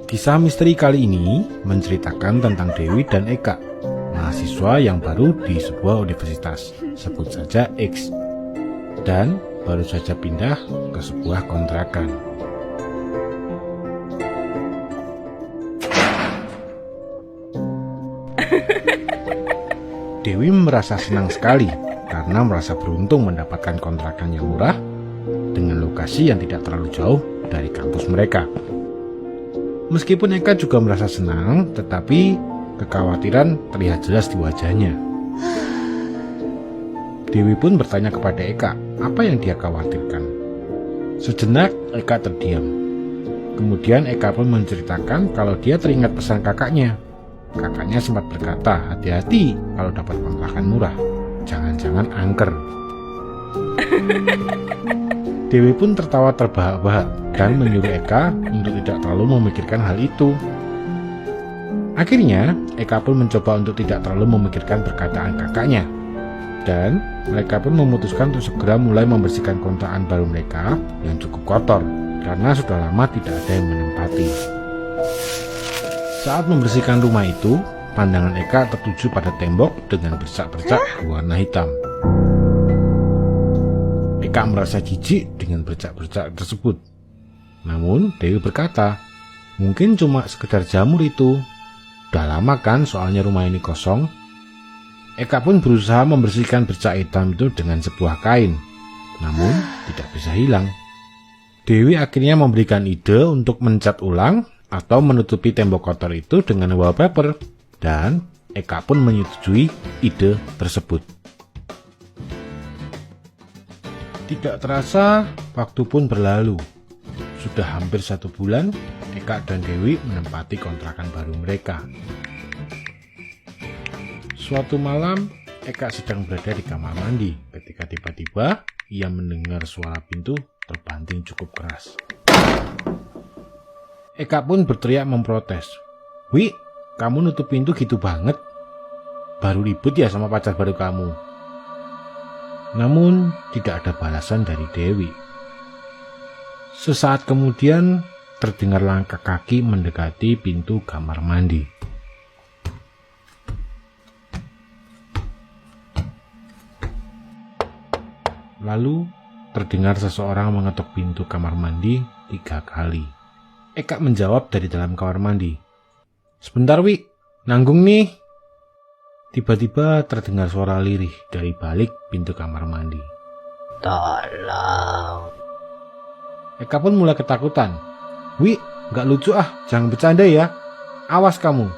Kisah misteri kali ini menceritakan tentang Dewi dan Eka, mahasiswa yang baru di sebuah universitas, sebut saja X, dan baru saja pindah ke sebuah kontrakan. Dewi merasa senang sekali karena merasa beruntung mendapatkan kontrakan yang murah dengan lokasi yang tidak terlalu jauh dari kampus mereka. Meskipun Eka juga merasa senang, tetapi kekhawatiran terlihat jelas di wajahnya. Dewi pun bertanya kepada Eka apa yang dia khawatirkan. Sejenak Eka terdiam. Kemudian Eka pun menceritakan kalau dia teringat pesan kakaknya. Kakaknya sempat berkata, hati-hati kalau dapat kontrakan murah, jangan-jangan angker. Dewi pun tertawa terbahak-bahak dan menyuruh Eka untuk tidak terlalu memikirkan hal itu. Akhirnya, Eka pun mencoba untuk tidak terlalu memikirkan perkataan kakaknya. Dan mereka pun memutuskan untuk segera mulai membersihkan kontrakan baru mereka yang cukup kotor, karena sudah lama tidak ada yang menempati. Saat membersihkan rumah itu, pandangan Eka tertuju pada tembok dengan bercak-bercak berwarna hitam. Eka merasa jijik dengan bercak-bercak tersebut. Namun Dewi berkata, mungkin cuma sekedar jamur itu. Udah lama kan soalnya rumah ini kosong. Eka pun berusaha membersihkan bercak hitam itu dengan sebuah kain. Namun tidak bisa hilang. Dewi akhirnya memberikan ide untuk mencat ulang atau menutupi tembok kotor itu dengan wallpaper. Dan Eka pun menyetujui ide tersebut. Tidak terasa, waktu pun berlalu. Sudah hampir 1 bulan, Eka dan Dewi menempati kontrakan baru mereka. Suatu malam, Eka sedang berada di kamar mandi ketika tiba-tiba ia mendengar suara pintu terbanting cukup keras. Eka pun berteriak memprotes. Wi, kamu nutup pintu gitu banget? Baru ribut ya sama pacar baru kamu? Namun tidak ada balasan dari Dewi. Sesaat kemudian terdengar langkah kaki mendekati pintu kamar mandi. Lalu terdengar seseorang mengetuk pintu kamar mandi 3 kali. Eka menjawab dari dalam kamar mandi. Sebentar Wi, nanggung nih. Tiba-tiba terdengar suara lirih dari balik pintu kamar mandi. Tolong. Eka pun mulai ketakutan. Wi, gak lucu ah, jangan bercanda ya. Awas kamu.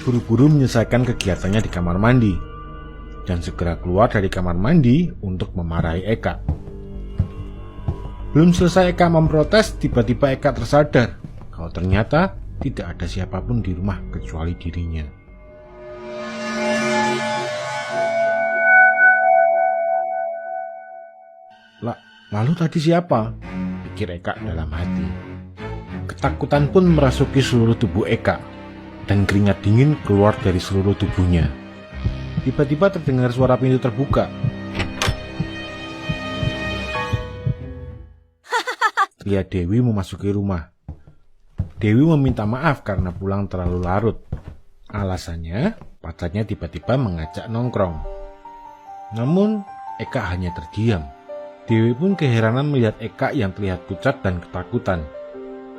Buru-buru menyelesaikan kegiatannya di kamar mandi dan segera keluar dari kamar mandi untuk memarahi Eka. Belum selesai Eka memprotes, tiba-tiba Eka tersadar kalau ternyata tidak ada siapapun di rumah kecuali dirinya. Lalu tadi siapa? Pikir Eka dalam hati. Ketakutan pun merasuki seluruh tubuh Eka dan keringat dingin keluar dari seluruh tubuhnya. Tiba-tiba terdengar suara pintu terbuka. Teriak Dewi memasuki rumah. Dewi meminta maaf karena pulang terlalu larut. Alasannya, pacarnya tiba-tiba mengajak nongkrong. Namun, Eka hanya terdiam. Dewi pun keheranan melihat Eka yang terlihat pucat dan ketakutan.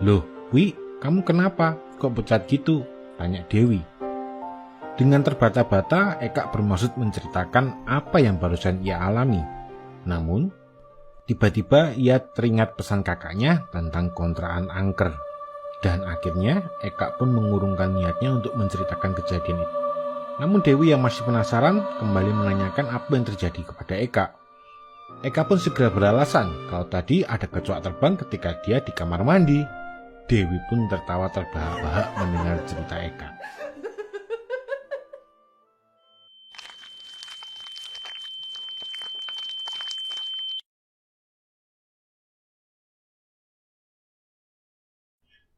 Loh, Wi, kamu kenapa? Kok pucat gitu? Tanya Dewi. Dengan terbata-bata, Eka bermaksud menceritakan apa yang barusan ia alami. Namun, tiba-tiba ia teringat pesan kakaknya tentang kontrakan angker. Dan akhirnya, Eka pun mengurungkan niatnya untuk menceritakan kejadian itu. Namun Dewi yang masih penasaran kembali menanyakan apa yang terjadi kepada Eka. Eka pun segera beralasan kalau tadi ada kecoak terbang ketika dia di kamar mandi. Dewi pun tertawa terbahak-bahak mendengar cerita Eka.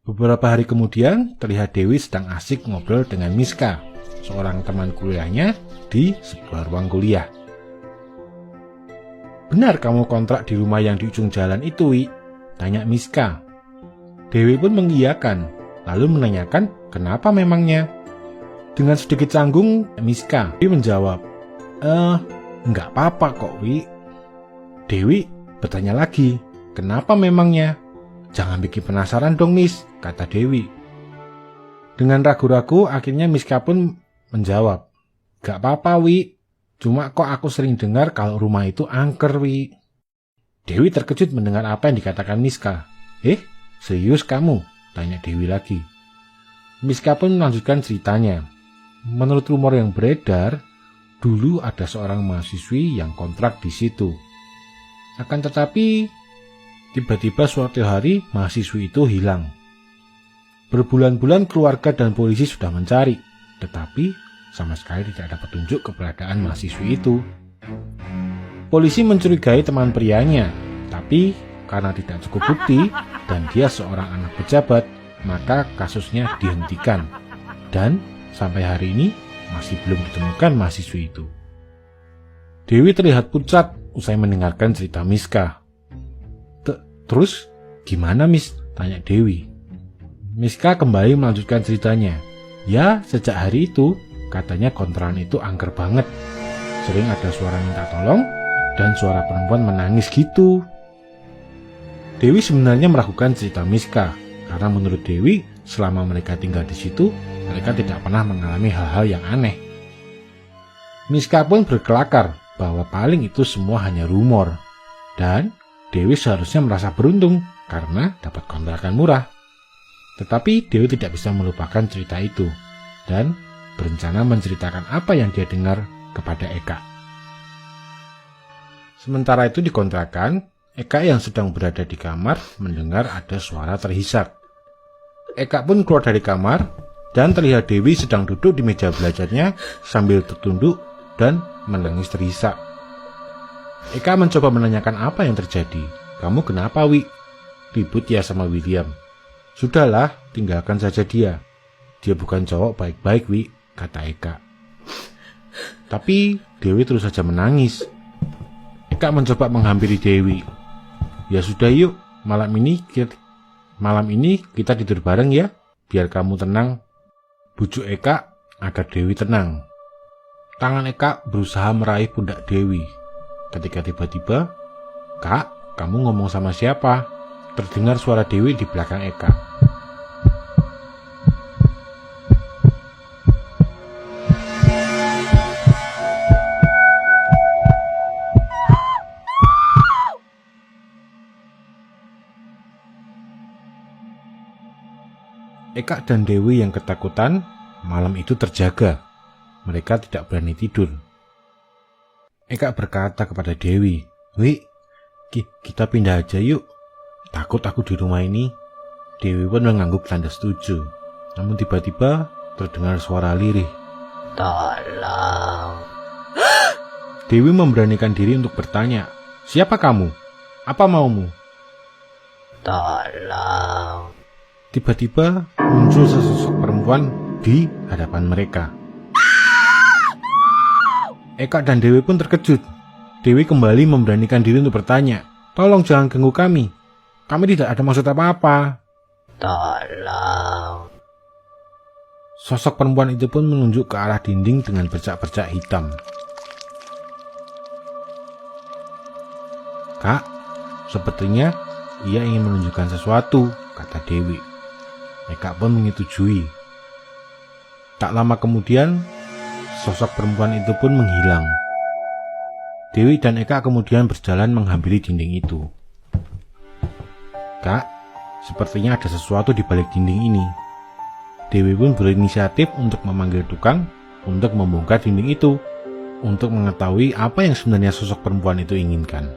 Beberapa hari kemudian, terlihat Dewi sedang asik ngobrol dengan Miska, seorang teman kuliahnya di sebuah ruang kuliah. "Benar kamu kontrak di rumah yang di ujung jalan itu, Wi?" tanya Miska. Dewi pun mengiyakan, lalu menanyakan kenapa memangnya. Dengan sedikit canggung, Miska menjawab, "Enggak apa-apa kok, Wi." Dewi bertanya lagi, "Kenapa memangnya?" "Jangan bikin penasaran dong, Miss," kata Dewi. Dengan ragu-ragu, akhirnya Miska pun menjawab, "Gak apa-apa, Wi. Cuma kok aku sering dengar kalau rumah itu angker, Wi." Dewi terkejut mendengar apa yang dikatakan Miska. Serius kamu?" tanya Dewi lagi. Miska pun melanjutkan ceritanya. Menurut rumor yang beredar, dulu ada seorang mahasiswi yang kontrak di situ. Akan tetapi, tiba-tiba suatu hari mahasiswi itu hilang. Berbulan-bulan keluarga dan polisi sudah mencari, tetapi sama sekali tidak ada petunjuk keberadaan mahasiswi itu. Polisi mencurigai teman prianya, tapi karena tidak cukup bukti dan dia seorang anak pejabat, maka kasusnya dihentikan. Dan sampai hari ini masih belum ditemukan mahasiswi itu. Dewi terlihat pucat usai mendengarkan cerita Miska. "Terus gimana, Miss?" tanya Dewi. Miska kembali melanjutkan ceritanya. "Ya, sejak hari itu katanya kontrakan itu angker banget. Sering ada suara minta tolong dan suara perempuan menangis gitu." Dewi sebenarnya meragukan cerita Miska karena menurut Dewi selama mereka tinggal di situ mereka tidak pernah mengalami hal-hal yang aneh. Miska pun berkelakar bahwa paling itu semua hanya rumor dan Dewi seharusnya merasa beruntung karena dapat kontrakan murah. Tetapi Dewi tidak bisa melupakan cerita itu dan berencana menceritakan apa yang dia dengar kepada Eka. Sementara itu di kontrakan, Eka yang sedang berada di kamar mendengar ada suara terhisak. Eka pun keluar dari kamar dan terlihat Dewi sedang duduk di meja belajarnya sambil tertunduk dan menangis terhisak. Eka mencoba menanyakan apa yang terjadi. "Kamu kenapa, Wi? Ribut ya sama William?" "Sudahlah, tinggalkan saja dia. Dia bukan cowok baik-baik, Wi," kata Eka. Tapi Dewi terus saja menangis. Eka mencoba menghampiri Dewi. "Ya sudah yuk, malam ini kita tidur bareng ya, biar kamu tenang," bujuk Eka agar Dewi tenang. Tangan Eka berusaha meraih pundak Dewi. Ketika tiba-tiba, "Kak, kamu ngomong sama siapa?" terdengar suara Dewi di belakang Eka. Eka dan Dewi yang ketakutan malam itu terjaga. Mereka tidak berani tidur. Eka berkata kepada Dewi, "Wi, kita pindah aja yuk. Takut aku di rumah ini." Dewi pun mengangguk tanda setuju. Namun tiba-tiba terdengar suara lirih. "Tolong." Dewi memberanikan diri untuk bertanya, "Siapa kamu? Apa maumu?" "Tolong." Tiba-tiba muncul sesosok perempuan di hadapan mereka. Eka dan Dewi pun terkejut. Dewi kembali memberanikan diri untuk bertanya, "Tolong jangan ganggu kami. Kami tidak ada maksud apa-apa." "Tolong." Sosok perempuan itu pun menunjuk ke arah dinding dengan bercak-bercak hitam. "Kak, sepertinya ia ingin menunjukkan sesuatu," kata Dewi. Eka pun menyetujui. Tak lama kemudian, sosok perempuan itu pun menghilang. Dewi dan Eka kemudian berjalan menghampiri dinding itu. "Kak, sepertinya ada sesuatu di balik dinding ini." Dewi pun berinisiatif untuk memanggil tukang untuk membongkar dinding itu, untuk mengetahui apa yang sebenarnya sosok perempuan itu inginkan.